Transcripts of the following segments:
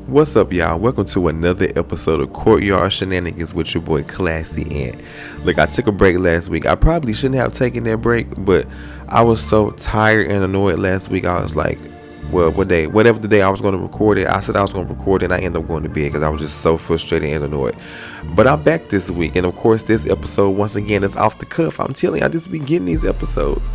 What's up, y'all? Welcome to another episode of Courtyard Shenanigans with your boy Classy Ant. Look, I took a break last week. I probably shouldn't have taken that break, but I was so tired and annoyed last week. I was like, well, whatever the day I was going to record it, I said I was going to record it, and I ended up going to bed because I was just so frustrated and annoyed. But I'm back this week, and of course, this episode, once again, is off the cuff. I'm telling you, I just be getting these episodes.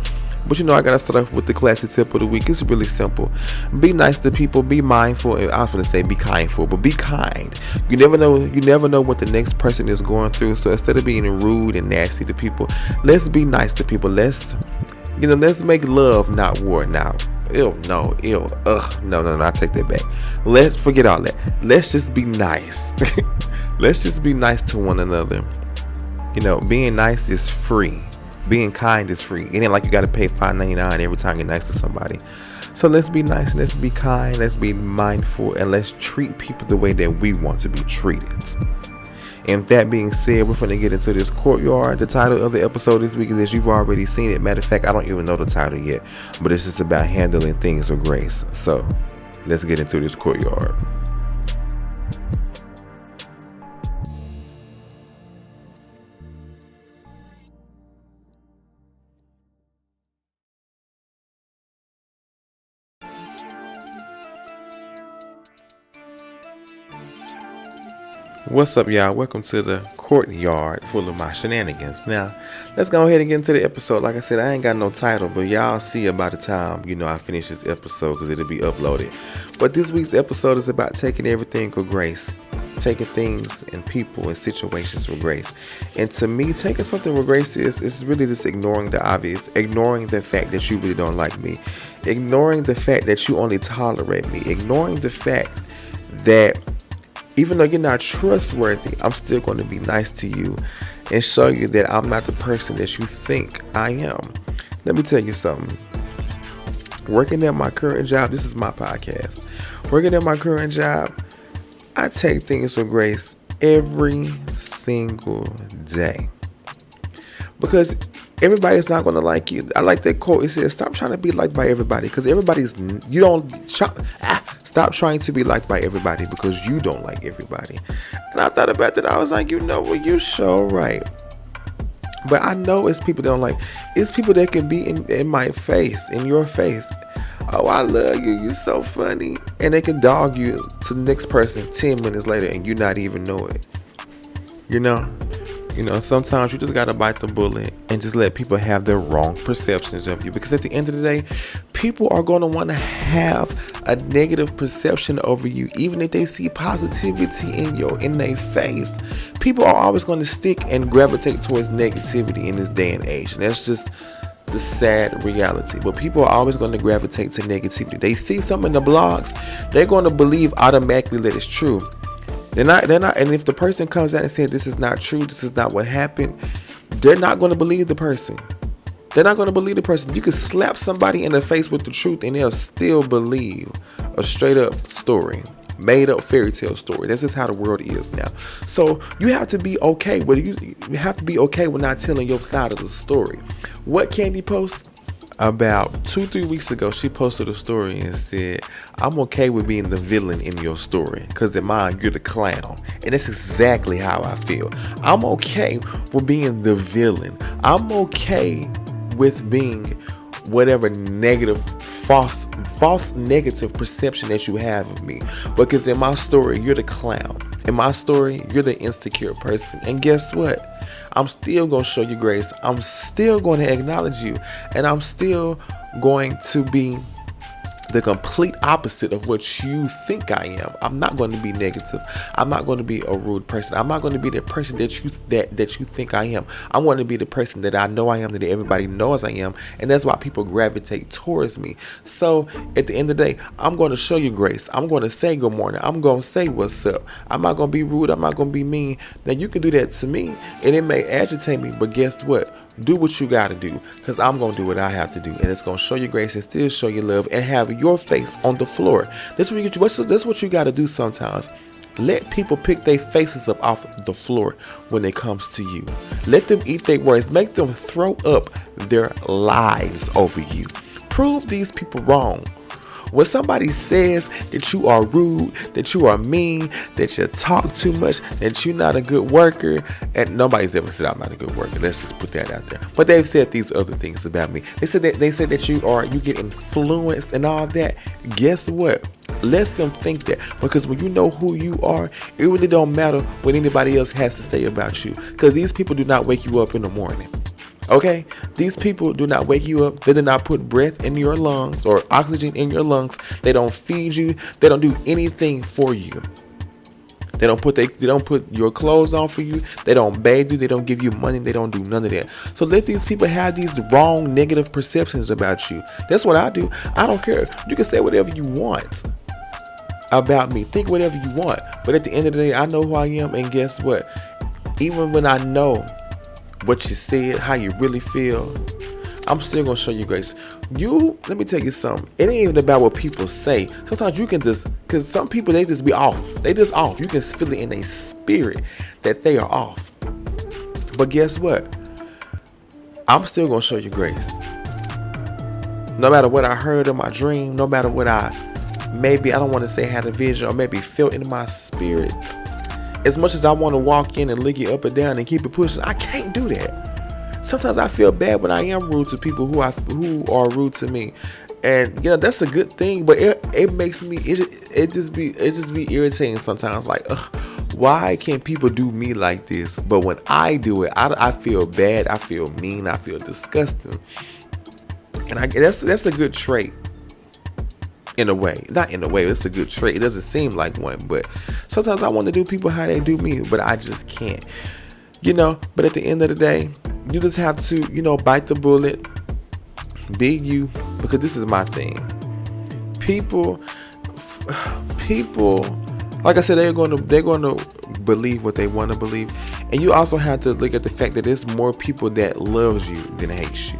But I gotta start off with the classic tip of the week. It's really simple. Be nice to people, be mindful, and I was gonna say be kindful, but be kind. You never know what the next person is going through. So instead of being rude and nasty to people, let's be nice to people. Let's make love, not war. Now, no, I take that back. Let's forget all that. Let's just be nice. Let's just be nice to one another. Being nice is free. Being kind is free. It ain't like you gotta pay $5.99 every time you're nice to somebody. So let's be nice, let's be kind, let's be mindful, and let's treat people the way that we want to be treated. And with that being said, we're gonna get into this courtyard. The title of the episode this week is, as you've already seen it. Matter of fact, I don't even know the title yet, but it's just about handling things with grace. So let's get into this courtyard. What's up, y'all? Welcome to the courtyard full of my shenanigans. Now, let's go ahead and get into the episode. Like I said, I ain't got no title, but y'all see about the time, I finish this episode because it'll be uploaded. But this week's episode is about taking everything with grace. Taking things and people and situations with grace. And to me, taking something with grace is really just ignoring the obvious, ignoring the fact that you really don't like me, ignoring the fact that you only tolerate me, ignoring the fact that even though you're not trustworthy, I'm still going to be nice to you and show you that I'm not the person that you think I am. Let me tell you something. Working at my current job, this is my podcast. Working at my current job, I take things with grace every single day. Because everybody's not going to like you. I like that quote. It says, stop trying to be liked by everybody, because stop trying to be liked by everybody because you don't like everybody. And I thought about that. I was like, you're so right. But I know it's people that don't like. It's people that can be in my face, in your face. Oh, I love you. You're so funny. And they can dog you to the next person 10 minutes later and you not even know it. Sometimes you just got to bite the bullet and just let people have their wrong perceptions of you. Because at the end of the day, people are going to want to have a negative perception over you, even if they see positivity in their face. People are always going to stick and gravitate towards negativity in this day and age. And that's just the sad reality. But people are always going to gravitate to negativity. They see something in the blogs, they're going to believe automatically that it's true. They're not, and if the person comes out and says this is not true, this is not what happened, they're not going to believe the person. They're not going to believe the person. You can slap somebody in the face with the truth and they'll still believe a straight up story, made up fairy tale story. This is how the world is now. So you have to be okay with you have to be okay with not telling your side of the story. What Candy post? About 2-3 weeks ago, she posted a story and said, I'm okay with being the villain in your story because in mine, you're the clown. And that's exactly how I feel. I'm okay with being the villain. I'm okay with being whatever negative, false negative perception that you have of me. Because in my story, you're the clown. In my story, you're the insecure person. And guess what? I'm still going to show you grace. I'm still going to acknowledge you. And I'm still going to be the complete opposite of what you think I am. I'm not going to be negative. I'm not going to be a rude person. I'm not going to be the person that you think I am. I'm going to be the person that I know I am, that everybody knows I am, and that's why people gravitate towards me. So at the end of the day, I'm going to show you grace. I'm going to say good morning. I'm going to say what's up. I'm not going to be rude. I'm not going to be mean. Now you can do that to me, and it may agitate me, but guess what? Do what you got to do, because I'm going to do what I have to do, and it's going to show you grace and still show you love and have your face on the floor. That's what you got to do sometimes. Let people pick their faces up off the floor when it comes to you. Let them eat their words. Make them throw up their lives over you. Prove these people wrong. When somebody says that you are rude, that you are mean, that you talk too much, that you're not a good worker, and nobody's ever said I'm not a good worker. Let's just put that out there. But they've said these other things about me. They said that you get influenced and all that. Guess what? Let them think that, because when you know who you are, it really don't matter what anybody else has to say about you, because these people do not wake you up in the morning. Okay, these people do not wake you up. They do not put breath in your lungs or oxygen in your lungs. They don't feed you. They don't do anything for you. They don't put your clothes on for you. They don't bathe you. They don't give you money. They don't do none of that. So let these people have these wrong negative perceptions about you. That's what I do. I don't care. You can say whatever you want about me. Think whatever you want. But at the end of the day, I know who I am. And guess what? Even when I know what you said, how you really feel, I'm still gonna show you grace. Let me tell you something. It ain't even about what people say. Sometimes you can cause some people, they just be off. They just off. You can feel it in their spirit that they are off. But guess what? I'm still gonna show you grace. No matter what I heard in my dream, no matter what I don't want to say had a vision or maybe felt in my spirit. As much as I want to walk in and lick it up and down and keep it pushing, I can't do that. Sometimes I feel bad when I am rude to people who are rude to me, and that's a good thing. But it makes me it just be irritating sometimes. Like, why can't people do me like this? But when I do it, I feel bad. I feel mean. I feel disgusting. And that's a good trait. In a way, not in a way, it's a good trait. It doesn't seem like one, but sometimes I want to do people how they do me, but I just can't, but at the end of the day, you just have to, bite the bullet, be you, because this is my thing. People, like I said, they're going to believe what they want to believe. And you also have to look at the fact that there's more people that loves you than hates you.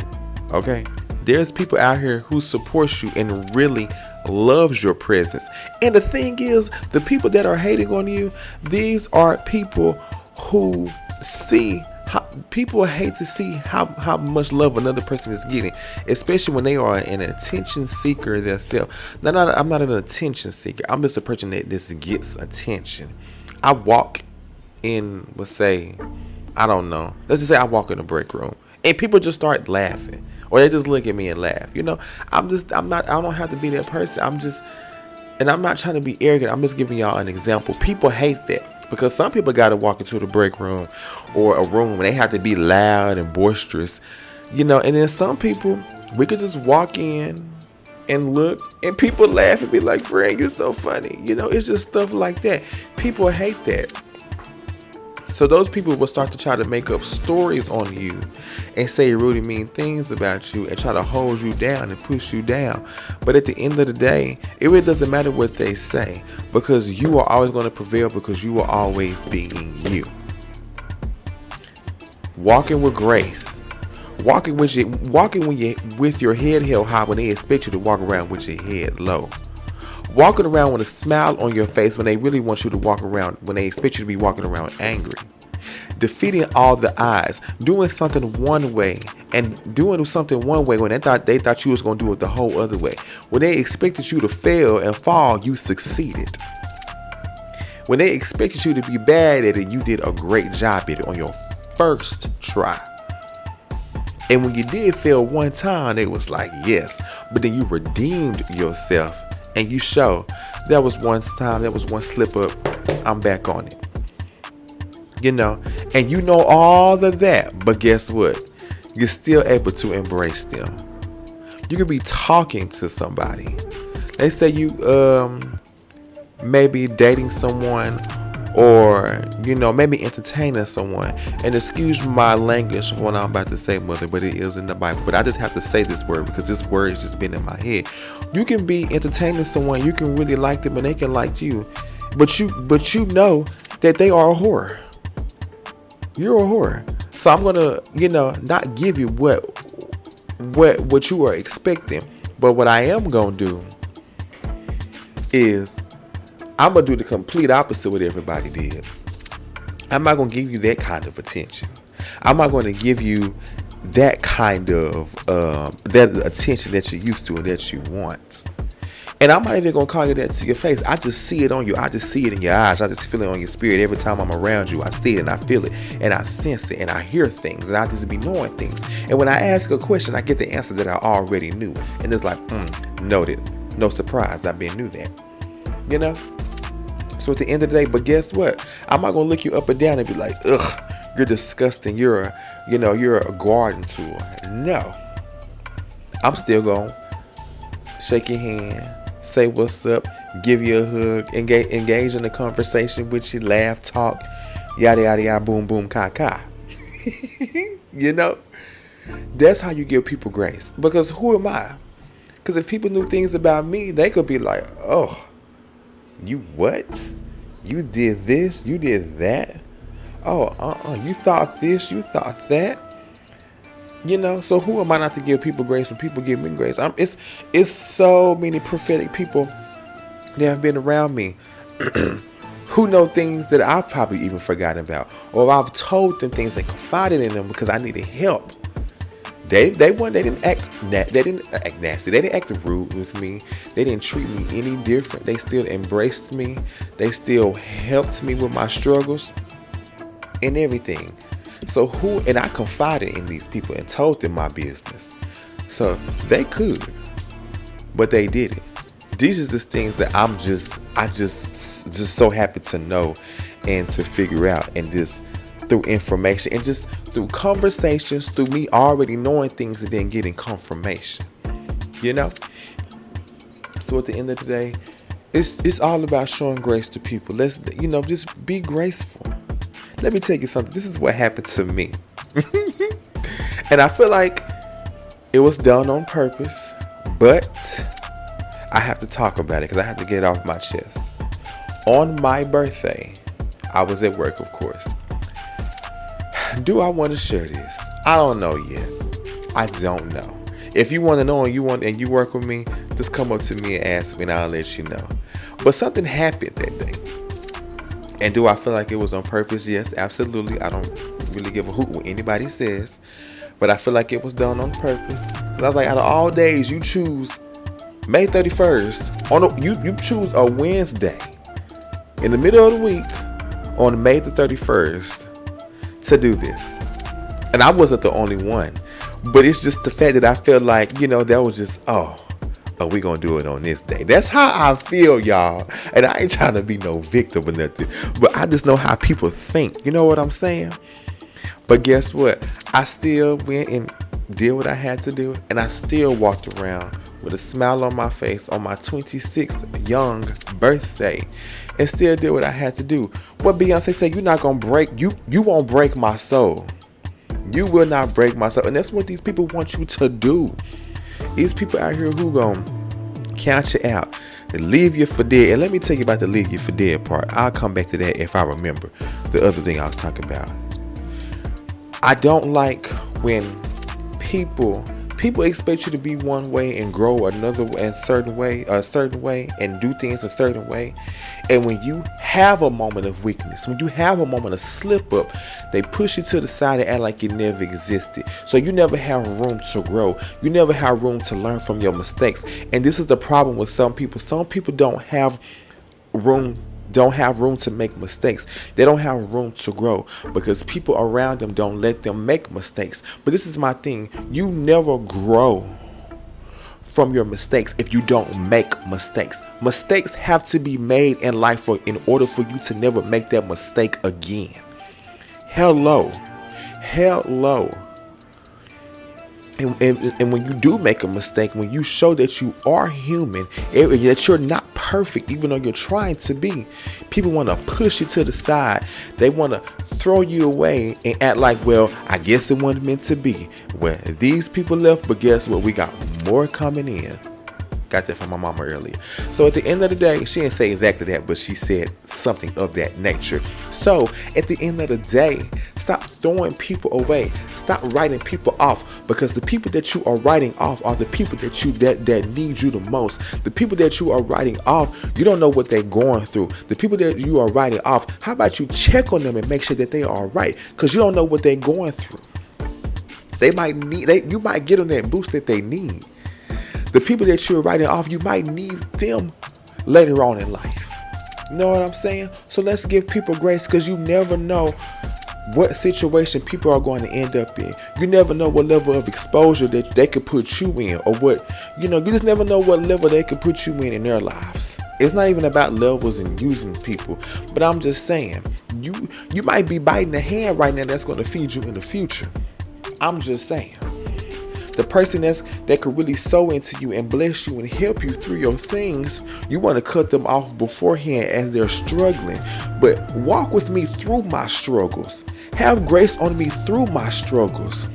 Okay. There's people out here who support you and really loves your presence. And the thing is, the people that are hating on you, these are people who people hate to see how much love another person is getting, especially when they are an attention seeker themselves. Now, I'm not an attention seeker. I'm just a person that just gets attention. I walk in, let's say, I don't know. Let's just say I walk in a break room and people just start laughing. Or they just look at me and laugh. I don't have to be that person. I'm not trying to be arrogant. I'm just giving y'all an example. People hate that because some people got to walk into the break room or a room and they have to be loud and boisterous, and then some people, we could just walk in and look and people laugh and be like, "Friend, you're so funny." It's just stuff like that. People hate that. So those people will start to try to make up stories on you and say really mean things about you and try to hold you down and push you down. But at the end of the day, it really doesn't matter what they say, because you are always going to prevail, because you are always being you. Walking with grace. Walking with your head held high when they expect you to walk around with your head low. Walking around with a smile on your face when they really want you to walk around, when they expect you to be walking around angry. Defeating all the odds, doing something one way when they thought you was going to do it the whole other way. When they expected you to fail and fall, you succeeded. When they expected you to be bad at it, you did a great job at it on your first try. And when you did fail one time, it was like, yes, but then you redeemed yourself. And you show that was one time, that was one slip up, I'm back on it. And all of that, but guess what? You're still able to embrace them. You could be talking to somebody. They say you maybe dating someone, or maybe entertaining someone. And excuse my language for what I'm about to say, mother, but it is in the Bible. But I just have to say this word because this word has just been in my head. You can be entertaining someone, you can really like them and they can like you, but you know that they are a whore. You're a whore. So I'm gonna not give you what you are expecting, but what I am gonna do is I'm going to do the complete opposite of what everybody did. I'm not going to give you that kind of attention. I'm not going to give you that kind of that attention that you're used to and that you want. And I'm not even gonna call you that to your face. I just see it on you. I just see it in your eyes. I just feel it on your spirit every time I'm around you. I see it and I feel it and I sense it and I hear things and I just be knowing things. And when I ask a question, I get the answer that I already knew. And it's like, noted. No surprise. I've been knew that. You know? So at the end of the day, but guess what? I'm not gonna look you up and down and be like, ugh, you're disgusting. You're a garden tool. No. I'm still gonna shake your hand, say what's up, give you a hug, engage in a conversation with you, laugh, talk, yada yada yada, boom boom, ka ka. You know, that's how you give people grace. Because who am I? Because if people knew things about me, they could be like, oh, you what? You did this, you did that. Oh, you thought this, you thought that. You know, so who am I not to give people grace when people give me grace? It's so many prophetic people that have been around me who know things that I've probably even forgotten about, or I've told them things and confided in them because I needed help. They didn't act nasty. They didn't act rude with me. They didn't treat me any different. They still embraced me. They still helped me with my struggles and everything. So and I confided in these people and told them my business. So they could, but they didn't. These are just things that I just so happy to know and to figure out, and just through information and just through conversations, through me already knowing things and then getting confirmation. You know? So at the end of the day, it's all about showing grace to people. Let's, just be graceful. Let me tell you something. This is what happened to me. And I feel like it was done on purpose, but I have to talk about it because I have to get it off my chest. On my birthday, I was at work, of course. Do I want to share this? I don't know yet. I don't know. If you want to know and you work with me, just come up to me and ask me and I'll let you know. But something happened that day. And do I feel like it was on purpose? Yes, absolutely. I don't really give a hoot what anybody says. But I feel like it was done on purpose. Because I was like, out of all days, you choose May 31st. You choose a Wednesday in the middle of the week on May the 31st to do this. And I wasn't the only one. But it's just the fact that I felt like, that was just, we gonna do it on this day. That's how I feel, y'all. And I ain't trying to be no victim or nothing, but I just know how people think. You know what I'm saying? But guess what? I still went and did what I had to do, and I still walked around with a smile on my face on my 26th young birthday, and still did what I had to do. What Beyonce said, you're not gonna break, you won't break my soul. You will not break my soul. And that's what these people want you to do. These people out here who gon' count you out, they leave you for dead. And let me tell you about the leave you for dead part. I'll come back to that if I remember the other thing I was talking about. I don't like when people expect you to be one way and grow another way, a certain way, and do things a certain way. And when you have a moment of weakness, when you have a moment of slip up, they push you to the side and act like it never existed. So you never have room to grow. You never have room to learn from your mistakes. And this is the problem with some people. Some people don't have room to make mistakes. They don't have room to grow because people around them don't let them make mistakes. But this is my thing. You never grow from your mistakes if you don't make mistakes. Mistakes have to be made in life in order for you to never make that mistake again. Hello. And when you do make a mistake, when you show that you are human, that you're not perfect, even though you're trying to be, people want to push you to the side. They want to throw you away and act like, well, I guess it wasn't meant to be. Well, these people left, but guess what? We got more coming in. Got that from my mama earlier. So at the end of the day, she didn't say exactly that, but she said something of that nature. So at the end of the day, stop throwing people away. Stop writing people off, because the people that you are writing off are the people that need you the most. The people that you are writing off, you don't know what they're going through. The people that you are writing off, how about you check on them and make sure that they are all right? Because you don't know what they're going through. You might get on that boost that they need. The people that you're writing off, you might need them later on in life. You know what I'm saying? So let's give people grace, because you never know what situation people are going to end up in. You never know what level of exposure that they could put you in, or what, you just never know what level they could put you in their lives. It's not even about levels and using people, but I'm just saying, you might be biting a hand right now that's going to feed you in the future. I'm just saying. The person that could really sow into you and bless you and help you through your things, you want to cut them off beforehand as they're struggling. But walk with me through my struggles. Have grace on me through my struggles.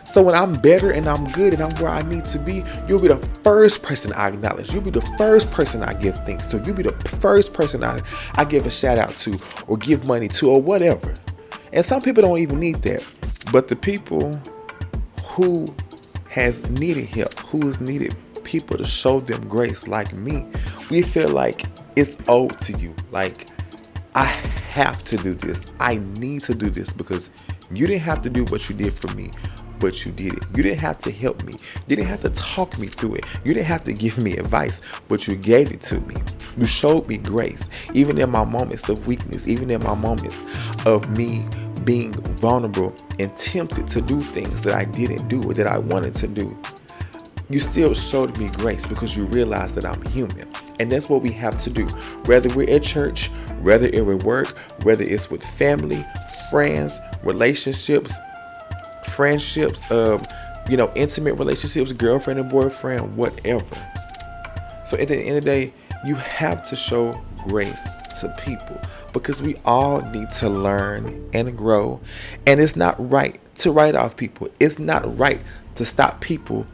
So when I'm better and I'm good and I'm where I need to be, you'll be the first person I acknowledge. You'll be the first person I give thanks to. You'll be the first person I give a shout out to, or give money to, or whatever. And some people don't even need that. But the people who has needed help, who has needed people to show them grace like me, we feel like it's owed to you. Like, I have to do this. I need to do this, because you didn't have to do what you did for me, but you did it. You didn't have to help me. You didn't have to talk me through it. You didn't have to give me advice, but you gave it to me. You showed me grace, even in my moments of weakness, even in my moments of me being vulnerable and tempted to do things that I didn't do or that I wanted to do. You still showed me grace, because you realized that I'm human. And that's what we have to do. Whether we're at church, whether it's at work, whether it's with family, friends, relationships, friendships, intimate relationships, girlfriend and boyfriend, whatever. So at the end of the day, you have to show grace to people, because we all need to learn and grow. And it's not right to write off people. It's not right to stop people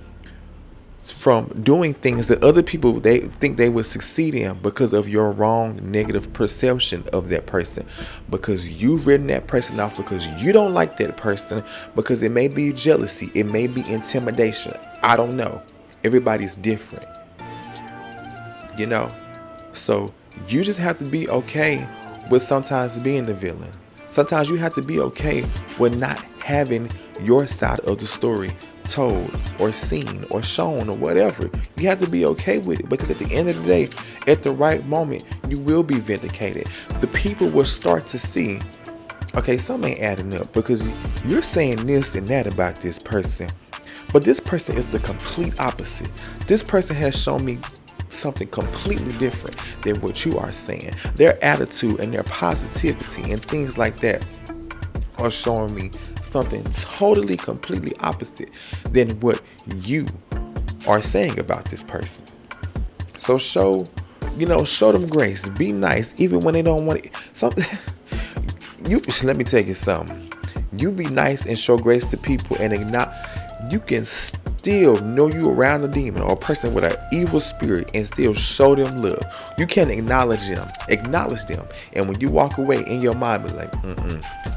from doing things that other people they think they would succeed in because of your wrong negative perception of that person, because you've written that person off, because you don't like that person, because it may be jealousy, it may be intimidation. I don't know. Everybody's different, so you just have to be okay with sometimes being the villain. Sometimes you have to be okay with not having your side of the story told or seen or shown or whatever. You have to be okay with it, because at the end of the day, at the right moment, you will be vindicated. The people will start to see, okay, something ain't adding up, because you're saying this and that about this person, but this person is the complete opposite. This person has shown me something completely different than what you are saying. Their attitude and their positivity and things like that are showing me something totally, completely opposite than what you are saying about this person. So show them grace. Be nice, even when they don't want it. Let me tell you something. You be nice and show grace to people, and you can still know you around a demon or a person with an evil spirit and still show them love. You can acknowledge them, and when you walk away, in your mind be like,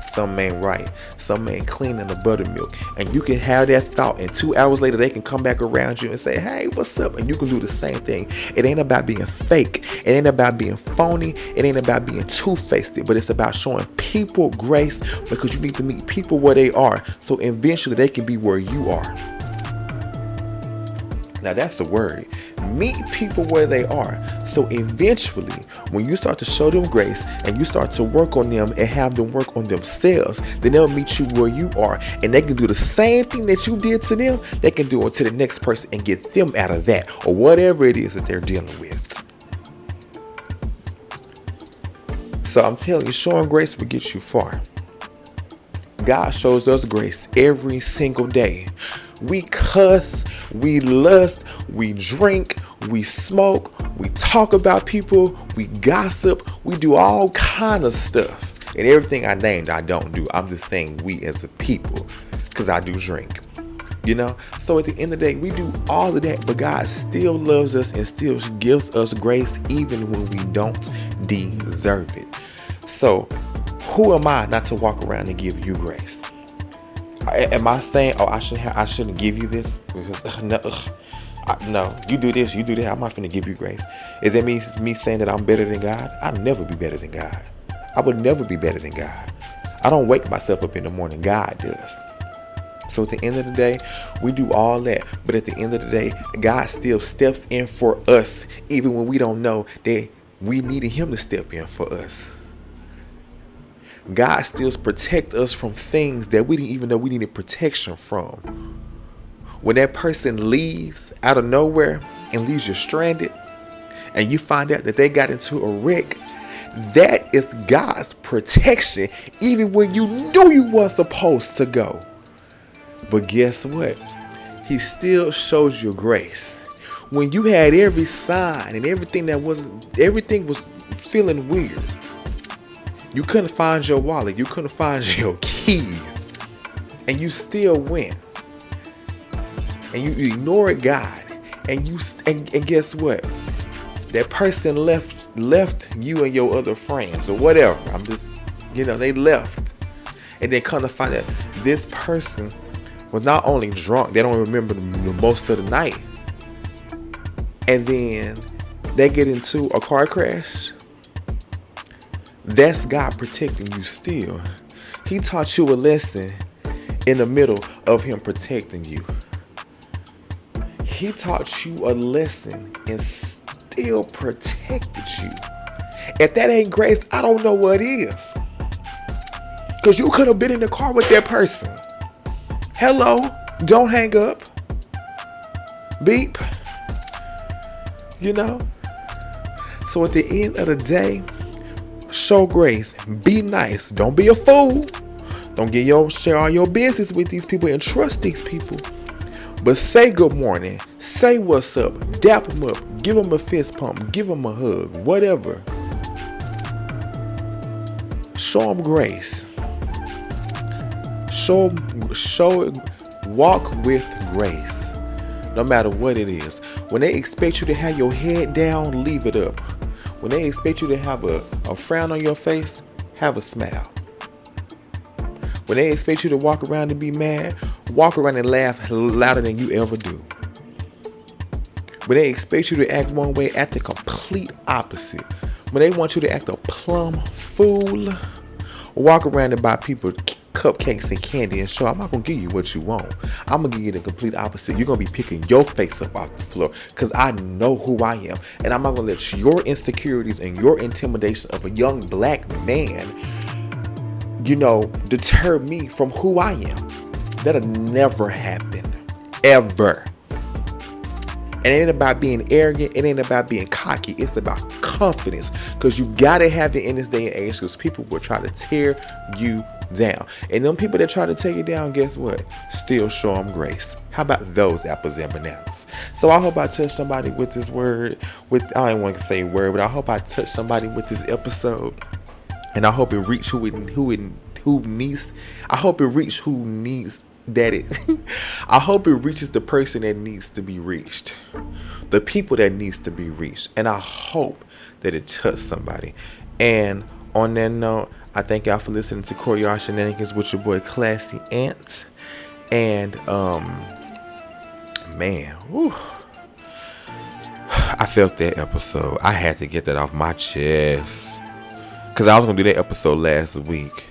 something ain't right, something ain't clean in the buttermilk. And you can have that thought, and 2 hours later they can come back around you and say, hey, what's up? And you can do the same thing. It ain't about being fake, it ain't about being phony, it ain't about being two-faced, but it's about showing people grace, because you need to meet people where they are, so eventually they can be where you are. Now that's the word. Meet people where they are. So eventually, when you start to show them grace and you start to work on them and have them work on themselves, then they'll meet you where you are, and they can do the same thing that you did to them. They can do it to the next person and get them out of that or whatever it is that they're dealing with. So I'm telling you, showing grace will get you far. God shows us grace every single day. We cuss, we lust, we drink, we smoke, we talk about people, we gossip, we do all kind of stuff. And everything I named, I don't do. I'm just saying we as a people, because I do drink. So at the end of the day, we do all of that, but God still loves us and still gives us grace even when we don't deserve it. So who am I not to walk around and give you grace? Am I saying, I shouldn't give you this? Because no, you do this, you do that, I'm not finna give you grace. Is that me saying that I'm better than God? I'll never be better than God. I would never be better than God. I don't wake myself up in the morning. God does. So at the end of the day, we do all that. But at the end of the day, God still steps in for us, even when we don't know that we needed him to step in for us. God still protects us from things that we didn't even know we needed protection from. When that person leaves out of nowhere and leaves you stranded, and you find out that they got into a wreck, that is God's protection, even when you knew you weren't supposed to go. But guess what? He still shows you grace. When you had every sign and everything was feeling weird. You couldn't find your wallet. You couldn't find your keys. And you still went. And you ignored God. And guess what? That person left you and your other friends or whatever. They left. And then come to find out this person was not only drunk, they don't remember the most of the night. And then they get into a car crash. That's God protecting you still. He taught you a lesson in the middle of him protecting you. He taught you a lesson and still protected you. If that ain't grace, I don't know what is. Because you could have been in the car with that person. Hello, don't hang up. Beep. So at the end of the day, show grace. Be nice. Don't be a fool. Don't share all your business with these people and trust these people. But say good morning. Say what's up. Dap them up. Give them a fist pump. Give them a hug. Whatever. Show them grace. Walk with grace. No matter what it is. When they expect you to have your head down, leave it up. When they expect you to have a frown on your face, have a smile. When they expect you to walk around and be mad, walk around and laugh louder than you ever do. When they expect you to act one way, act the complete opposite. When they want you to act a plumb fool, walk around and buy people cupcakes and candy and show I'm not going to give you what you want. I'm going to give you the complete opposite. You're going to be picking your face up off the floor because I know who I am. And I'm not going to let your insecurities and your intimidation of a young black man, deter me from who I am. That'll never happen. Ever. And it ain't about being arrogant. It ain't about being cocky. It's about confidence. Because you got to have it in this day and age because people will try to tear you down. And them people that try to take you down, guess what? Still show them grace. How about those apples and bananas? So I hope I touched somebody with this word. I don't want to say word, but I hope I touched somebody with this episode. And I hope it reached who needs. I hope it reached who needs I hope it reaches the person that needs to be reached. The people that needs to be reached. And I hope that it touched somebody. And on that note, I thank y'all for listening to Courtyard Shenanigans with your boy Classy Ant. And I felt that episode. I had to get that off my chest. Because I was going to do that episode last week.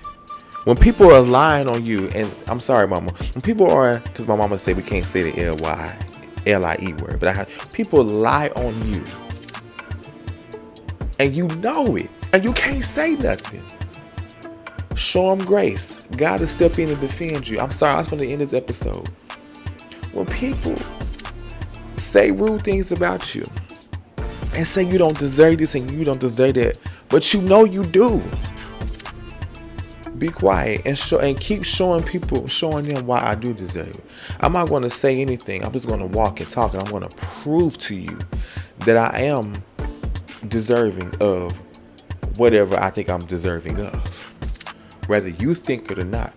When people are lying on you, and I'm sorry, mama. When people are, because my mama say we can't say the L-I-E word, but people lie on you. And you know it. And you can't say nothing. Show them grace. God will step in and defend you. I'm sorry, I was going to end this episode. When people say rude things about you and say you don't deserve this and you don't deserve that, but you know you do. Be quiet and keep showing them why I do deserve it. I'm not going to say anything. I'm just going to walk and talk, and I'm going to prove to you that I am deserving of whatever I think I'm deserving of. Whether you think it or not.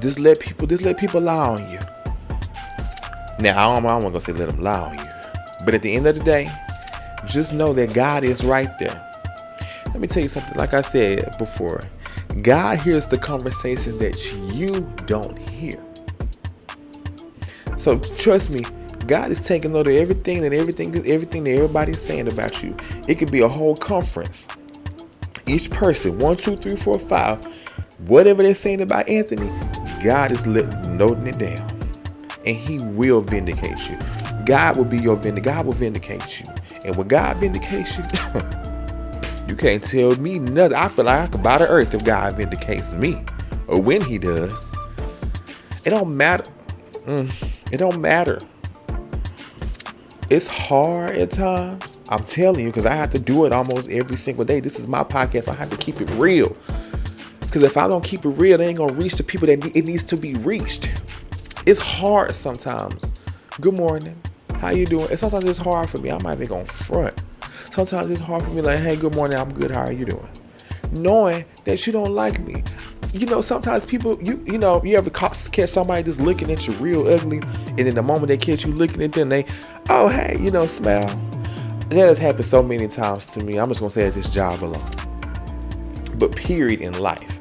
Just let people lie on you. Now, I'm not going to say let them lie on you. But at the end of the day, just know that God is right there. Let me tell you something. Like I said before, God hears the conversations that you don't hear. So trust me, God is taking note of everything that everybody's saying about you. It could be a whole conference. Each person, 1, 2, 3, 4, 5, Whatever they're saying about Anthony, God is noting it down. And he will vindicate you. God will be your vindicator. God will vindicate you. And when God vindicates you, you can't tell me nothing. I feel like I could buy the earth if God vindicates me. Or when he does. It don't matter. It don't matter. It's hard at times. I'm telling you, because I have to do it almost every single day. This is my podcast. So I have to keep it real. Because if I don't keep it real, they ain't going to reach the people that it needs to be reached. It's hard sometimes. Good morning. How you doing? And sometimes it's hard for me. I'm not even going to front. Sometimes it's hard for me like, hey, good morning. I'm good. How are you doing? Knowing that you don't like me. You know, sometimes people, you know, you ever catch somebody just looking at you real ugly, and then the moment they catch you looking at them, they, oh, hey, you know, smile. That has happened so many times to me. I'm just going to say at this job alone. But period in life.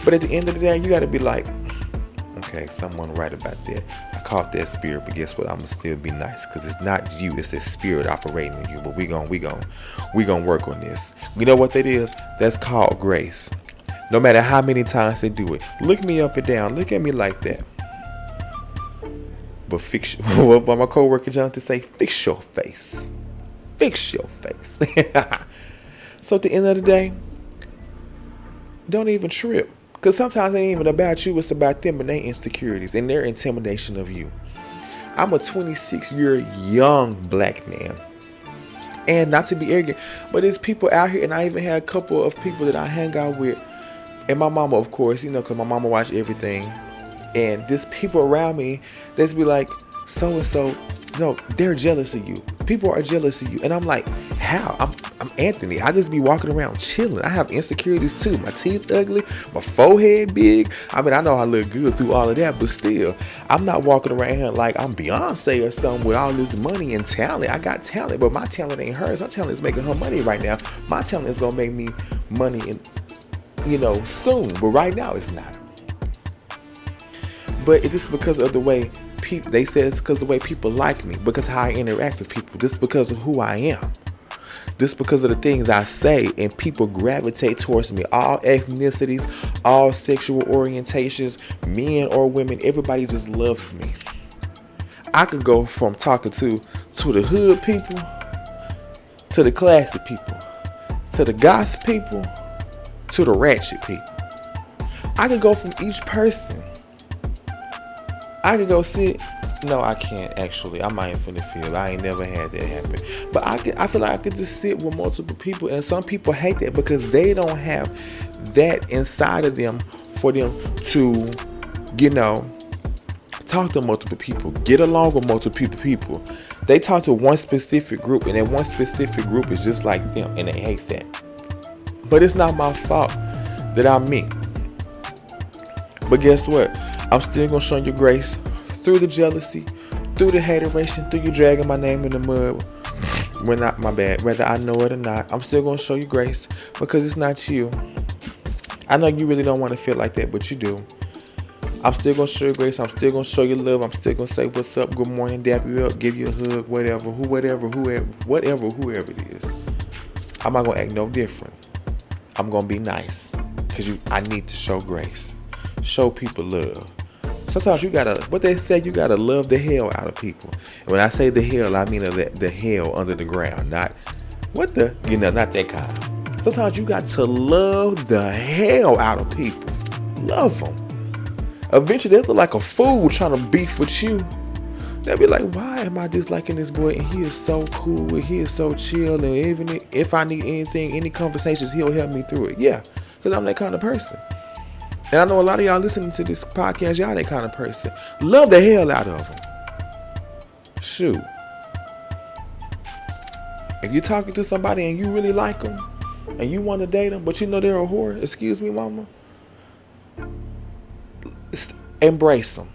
But at the end of the day, you got to be like, okay, someone right about that. I caught that spirit, but guess what? I'm going to still be nice because it's not you. It's a spirit operating in you. But we gonna work on this. You know what that is? That's called grace. No matter how many times they do it. Look me up and down. Look at me like that. But fix what my coworker Jonathan say, fix your face. Fix your face. So at the end of the day, don't even trip. Because sometimes it ain't even about you. It's about them and their insecurities and their intimidation of you. I'm a 26-year young black man. And not to be arrogant, but there's people out here, and I even had a couple of people that I hang out with. And my mama, of course, you know, because my mama watch everything. And there's people around me that's be like, so-and-so, no, they're jealous of you. People are jealous of you. And I'm like, how? I'm Anthony. I just be walking around chilling. I have insecurities too. My teeth ugly. My forehead big. I mean, I know I look good through all of that, but still, I'm not walking around here like I'm Beyonce or something with all this money and talent. I got talent, but my talent ain't hers. Her talent is making her money right now. My talent is going to make me money in, you know, soon. But right now, it's not. But it's just because of the way people, they say it's because of the way people like me, because how I interact with people, just because of who I am, just because of the things I say, and people gravitate towards me. All ethnicities, all sexual orientations, men or women, everybody just loves me. I could go from talking to the hood people, to the classy people, to the gossip people, to the ratchet people. I could go from each person. I could go sit. No, I can't actually. I might finna feel. I ain't never had that happen. But I feel like I could just sit with multiple people, and some people hate that because they don't have that inside of them for them to, you know, talk to multiple people, get along with multiple people. They talk to one specific group, and that one specific group is just like them, and they hate that. But it's not my fault that I'm me. But guess what? I'm still gonna show you grace through the jealousy, through the hateration, through you dragging my name in the mud. When not my bad, whether I know it or not, I'm still gonna show you grace because it's not you. I know you really don't want to feel like that, but you do. I'm still gonna show you grace. I'm still gonna show you love. I'm still gonna say what's up, good morning, dap you up, give you a hug, whatever it is. I'm not gonna act no different. I'm gonna be nice because I need to show grace, show people love. Sometimes you gotta, what they say, you gotta love the hell out of people. And when I say the hell, I mean the hell under the ground, not not that kind. Sometimes you got to love the hell out of people. Love them. Eventually, they look like a fool trying to beef with you. They'll be like, why am I disliking this boy? And he is so cool, and he is so chill, and even if I need anything, any conversations, he'll help me through it. Yeah, because I'm that kind of person. And I know a lot of y'all listening to this podcast, y'all that kind of person. Love the hell out of them. Shoot. If you're talking to somebody and you really like them, and you want to date them, but you know they're a whore, excuse me, mama, embrace them.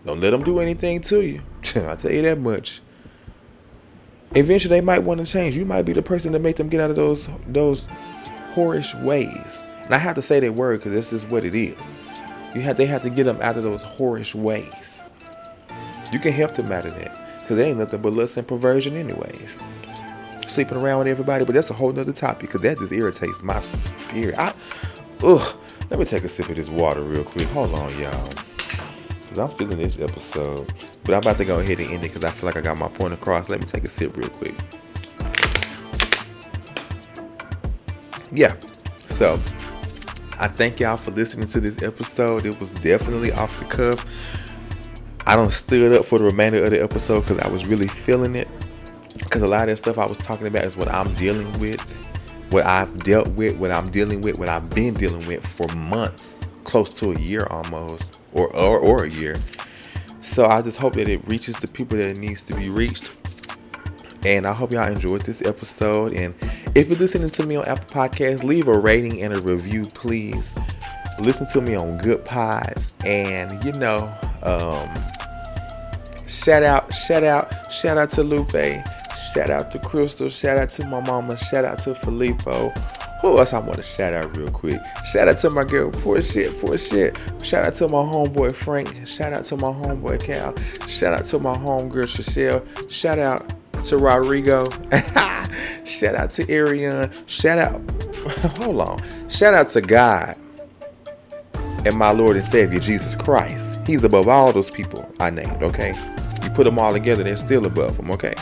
Don't let them do anything to you. I'll tell you that much. Eventually, they might want to change. You might be the person to make them get out of those whorish ways. And I have to say that word because this is what it is. They have to get them out of those whorish ways. You can help them out of that because they ain't nothing but lust and perversion anyways. Sleeping around with everybody, but that's a whole nother topic because that just irritates my spirit. Let me take a sip of this water real quick. Hold on, y'all. Because I'm feeling this episode. But I'm about to go ahead and end it because I feel like I got my point across. Let me take a sip real quick. Yeah. So, I thank y'all for listening to this episode. It was definitely off the cuff. I done stood up for the remainder of the episode because I was really feeling it. Because a lot of that stuff I was talking about is what I'm dealing with, what I've dealt with, what I'm dealing with, what I've been dealing with for months, close to a year almost, or a year. So I just hope that it reaches the people that it needs to be reached. And I hope y'all enjoyed this episode. And if you're listening to me on Apple Podcasts, leave a rating and a review, please. Listen to me on Good Pods. And, shout out to Lupe. Shout out to Crystal. Shout out to my mama. Shout out to Filippo. Who else I want to shout out real quick? Shout out to my girl, poor shit. Shout out to my homeboy, Frank. Shout out to my homeboy, Cal. Shout out to my homegirl, Shachelle. Shout out to Rodrigo. Shout out to Ariane. Shout out to God and my Lord and Savior, Jesus Christ. He's above all those people I named, okay? You put them all together, they're still above them, okay?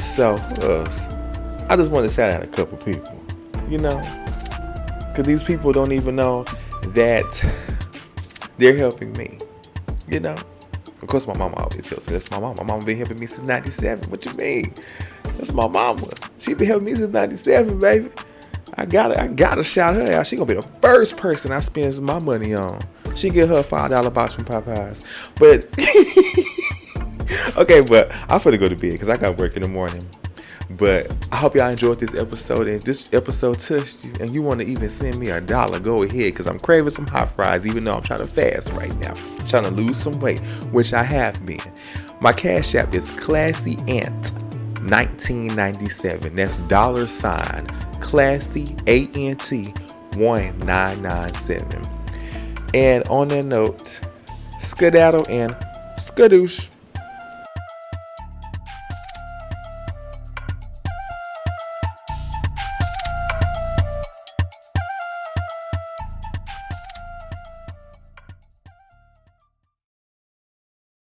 So, I just want to shout out a couple people, because these people don't even know that they're helping me, Of course, my mama always helps me. That's my mama. My mama been helping me since 97. What you mean? That's my mama. She been helping me since 97, baby. I gotta shout her out. She gonna be the first person I spend my money on. She get her $5 box from Popeyes. But okay, but I'm finna go to bed because I got work in the morning. But I hope y'all enjoyed this episode. And if this episode touched you and you want to even send me $1, go ahead, because I'm craving some hot fries, even though I'm trying to fast right now. I'm trying to lose some weight, which I have been. My Cash App is Classy Ant 1997. That's $ Classy ANT 1997. And on that note, skedaddle and skadoosh.